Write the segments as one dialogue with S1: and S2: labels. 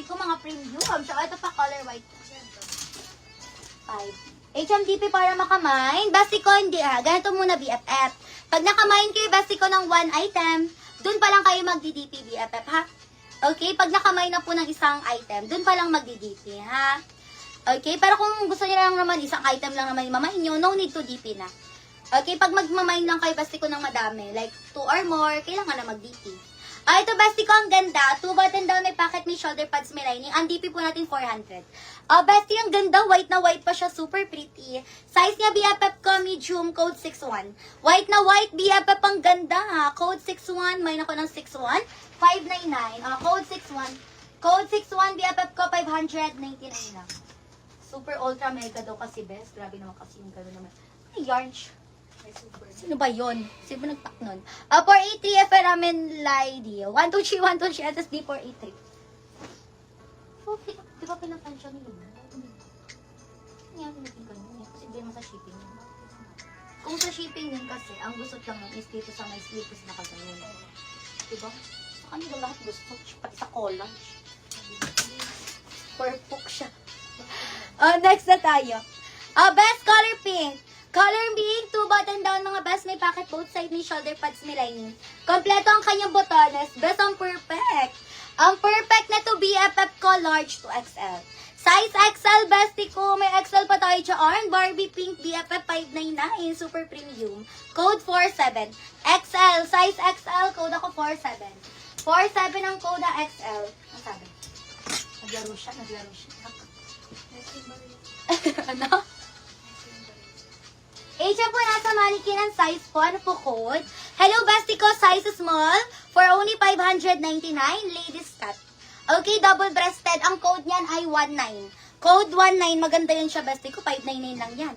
S1: bestie ko, mga premium. Tsaka ito pa, color white. 5. HMDP para makamine. Bestie ko, hindi ha. Ganito muna, BFF. Pag nakamine kayo, bestie ko ng 1 item, dun pa lang kayo magdi-DP, BFF, ha? Okay? Pag nakamine na po ng isang item, dun pa lang magdi-DP, ha? Okay? Pero kung gusto niyo lang naman, isang item lang naman mamine nyo, no need to DP na. Okay? Pag magmamine lang kayo, bestie ko ng madami, like 2 or more, kailangan na mag-DP. Ito, bestie ko, ang ganda. 2 button down, may pocket, may shoulder pads, may lining. Ang DP po natin, 400. Bestie, ang ganda. White na white pa siya. Super pretty. Size niya, BFF ko, medium, code 61. White na white, BFF, ang ganda, ha. Code 61, may ako ng 61. 599. Code 61. Code 61, BFF ko, 599 lang. Super ultra mega daw kasi, best. Grabe naman kasi yung gano'n naman. Ay, yarn siya. Sino ba yun? Sino ba nagpak nun? 483 FR Ramen Lady. 123, 123 SSD 483. So, di ba pinapansya nila? Hindi nga pinating ka nun. Kasi hindi naman sa shipping yun. Kung sa shipping yun kasi, ang gusto lang nun is dito sa may sleeves na kagayon. Diba? Sa kanila lahat gusto. Pati sa collage. Purpok siya. Next na tayo. Best color pink. Color pink, 2 button down, mga best. May pocket both side, may shoulder pads, may lining. Kompleto ang kanyang botones. Best ang perfect. Ang perfect na to BFF ko, large to XL. Size XL, bestie ko. May XL pa tayo dyan. Barbie pink, BFF 599. Super premium. Code 47. XL, size XL, code ako 47. 47 ang code na XL. Ang sabi? Naglaro siya. Ano? HM po, nasa mannequin ang size po. Ano po code? Hello, bestie ko. Size small for only 599. Ladies cut. Okay, double-breasted. Ang code niyan ay 19. Code 19. Maganda yun siya, bestie ko. 599 lang yan.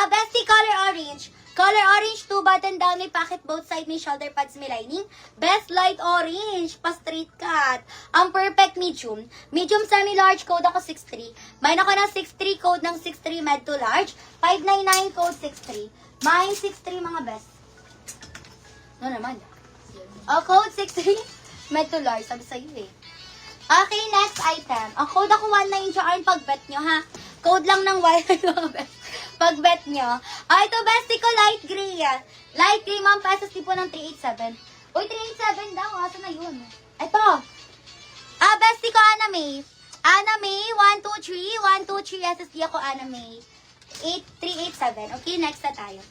S1: Bestie, color orange. Color orange, 2 button down. May pocket both side. May shoulder pads, may lining. Best light orange. Pa-straight cut. Ang perfect medium. Medium semi-large. Code ako 63. May ako ng 63. Code ng 63. Med to large. 599. Code 63. May 63 mga best. Ano naman? Code 63. Med to large. Sabi sa'yo eh. Okay, next item. Ang code ako 19 dyan pag-bet nyo ha. Code lang ng white mga best. Pag-bet nyo. Ito, bestie ko, light gray. Light gray, ma'am, pesos tipo ng 387. Uy, 387 daw. Asa na yun? Ito. Bestie ko, Aname. Aname, 123. 123 SSD ako, Aname. 387. Okay, next na tayo.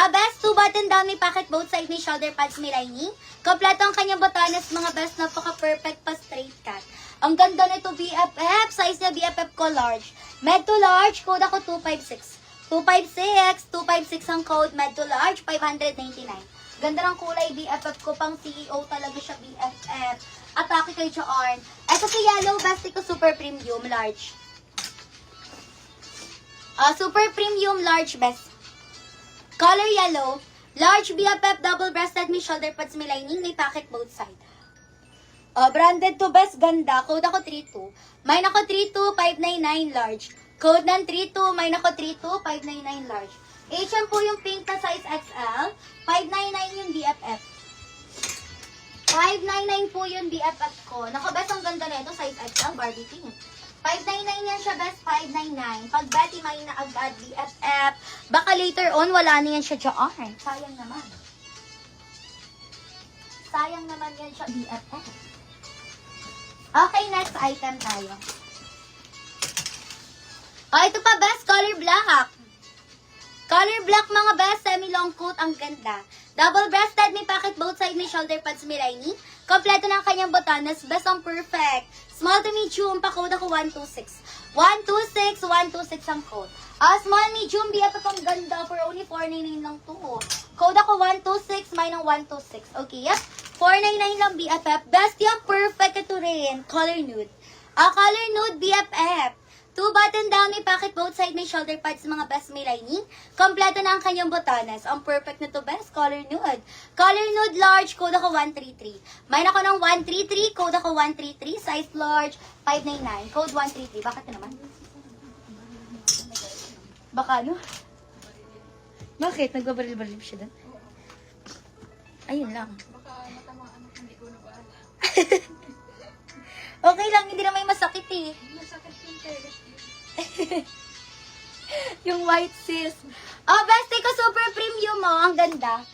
S1: Best, 2 button down, may pocket both side, may shoulder pads, may lining. Kompleto ang kanyang botones, mga best, napaka-perfect pa straight cut. Ang ganda nito, BFF. Size niya, BFF ko, large. Med to large, code ako 256. 256 ang code, med to large, 599. Ganda ng kulay, BFF ko, pang CEO talaga siya, BFF. Atake kay Joarn. Ito si yellow, bestie ko, super premium, large. Super premium, large, best. Color yellow, large, BFF, double-breasted, may shoulder pads, may lining, may pocket both side. Branded to best, ganda. Code ako 32. Mine ako 32, 599, large. Code ng 32, mine ako 32, 599 large. HM po yung pink na size XL. 599 yung BFF. 599 po yung BFF ko. Naku, best, ang ganda na ito. Size XL, Barbie pink. 599 yan siya, best. 599. Pag Betty, may na agad BFF. Baka later on, wala na yan siya dyan. Sayang naman. Sayang naman yan siya, BFF. Okay, next item tayo. Ito pa, best, color black. Color black, mga best, semi-long coat, ang ganda. Double-breasted, may pocket both side, may shoulder pads, may lining. Kompleto ng kanyang botones, best ang perfect. Small to medium, pa-code ako 126. 126, 126 ang code. Small, medium, BFF, ang ganda, for only 499 lang to. Code ako 126, mine ang 126. Okay, yep. 499 lang BFF. Best yung perfect, ito rin. Color nude. Color nude, BFF. 2 button down, may pocket both side, may shoulder pads, mga best, may lining. Kompleto na ang kanyang botones. Ang perfect na to, best, color nude. Color nude, large, code ako 133. Mine ako ng 133, code ako 133, size large, 599, code 133. Bakit na naman? Baka ano? Bakit? Nagbabaril-baril siya doon? Ayun lang.
S2: Baka matamaan, hindi ko na baala.
S1: Okay lang, hindi na may masakit eh.
S2: Masakit yung teres.
S1: Yung white sis. Oh, bestie ko super premium mo. Ang ganda.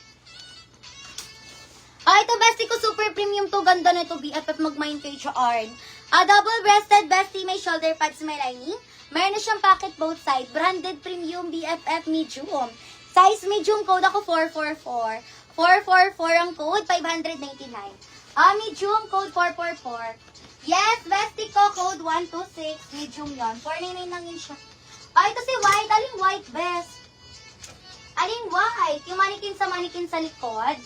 S1: Oh, ito bestie ko super premium to. Ganda na ito. BFF mag-mind page arn. Double-breasted bestie. May shoulder pads, may lining. Meron na siyang pocket both side. Branded premium BFF medium. Size medium code ako 444. 444 ang code. 599. Medium code 444. Yes, bestie ko code 126. Medium yon. 499 lang yun siya. Ito si white. Aling white, best? Aling white? Yung mannequin sa likod.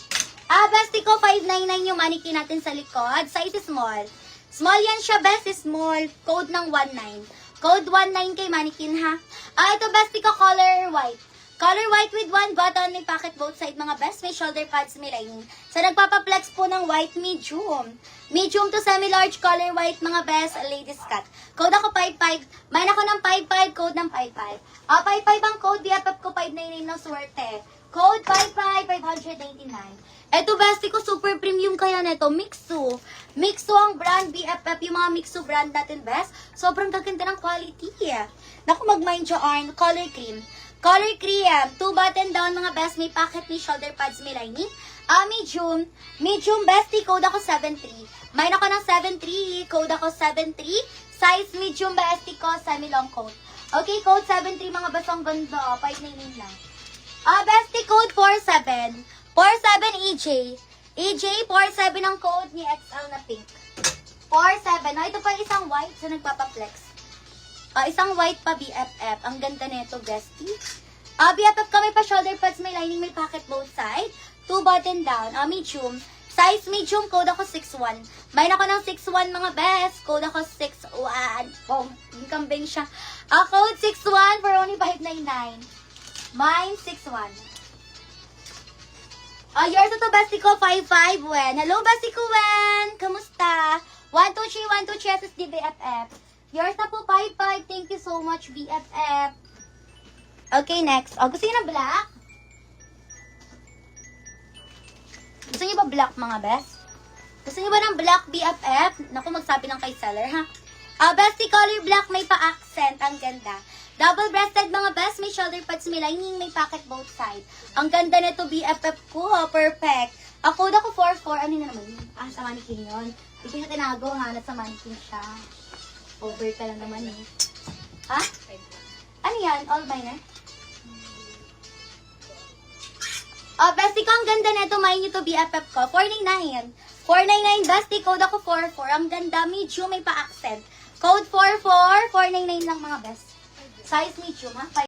S1: Bestie ko, 599 yung mannequin natin sa likod. Size small. Small yan siya, best. Small. Code ng 19. Code 19 kay mannequin, ha? Ito, bestie ko, color white. Color white with one button. May pocket both side, mga best. May shoulder pads, may lining. Sa nagpapaplex po ng white, medium. Medium to semi-large color white, mga best, ladies cut. Code ako 55. Main ako ng 55, code ng 55. 55 ang code, BFF ko 599 ng swerte. Code 55, 599. Eto, bestie ko, super premium kaya neto, Mixo. Mixo ang brand, BFF, yung mga Mixo brand natin, best. Sobrang gaganda ng quality. Naku, mag-mind your arm, color cream. Color cream, 2 button down, mga best, may pocket, may shoulder pads, may lining. Medium. Medium, bestie, code ako 73. Main ako ng 73, code ako 73. Size medium, bestie ko, semi-long coat. Okay, code 73, mga basong ganda. 599 lang. Bestie, code 47. 47 EJ. EJ, 47 ang code ni XL na pink. 47. Ito pa isang white, so nagpapaplex. Isang white pa, BFF. Ang ganda nito, bestie. BFF kami pa shoulder pads, may lining, may pocket both side. 2 button down. Medium. Size medium, code ako 61. Main ako ng 61, mga best. Code ako 61. Oh, yung kambing siya. Code 61 for only 599. Mine, 61. Yours ito, bestie ko, 55, Wen. Hello, bestie ko, Wen. Kamusta? 123, 123 SSD, BFF. Yours na po, 55. Thank you so much, BFF. Okay, next. Gusto niyo na black? Gusto niyo ba black, mga best? Gusto niyo ba ng black, BFF? Naku, magsabi ng kay seller, ha? Bestie, color black, may pa-accent. Ang ganda. Double-breasted, mga best. May shoulder pads, may lining, may pocket both side. Ang ganda nito, BFF ko. Perfect. Code ako 44. Ano na naman yun? Sa mannequin yun. Hindi ko siya tinago, ha? Nasa mannequin siya. Over ka lang naman, eh. Ha? Ano yan? All minor? Bestie ko, ang ganda nito. Main nyo to, BFF ko. 499. 499, bestie. Code ako 44. Ang ganda. Medium, may pa-accent. Code 44. 499 lang, mga best. Size medium, ha?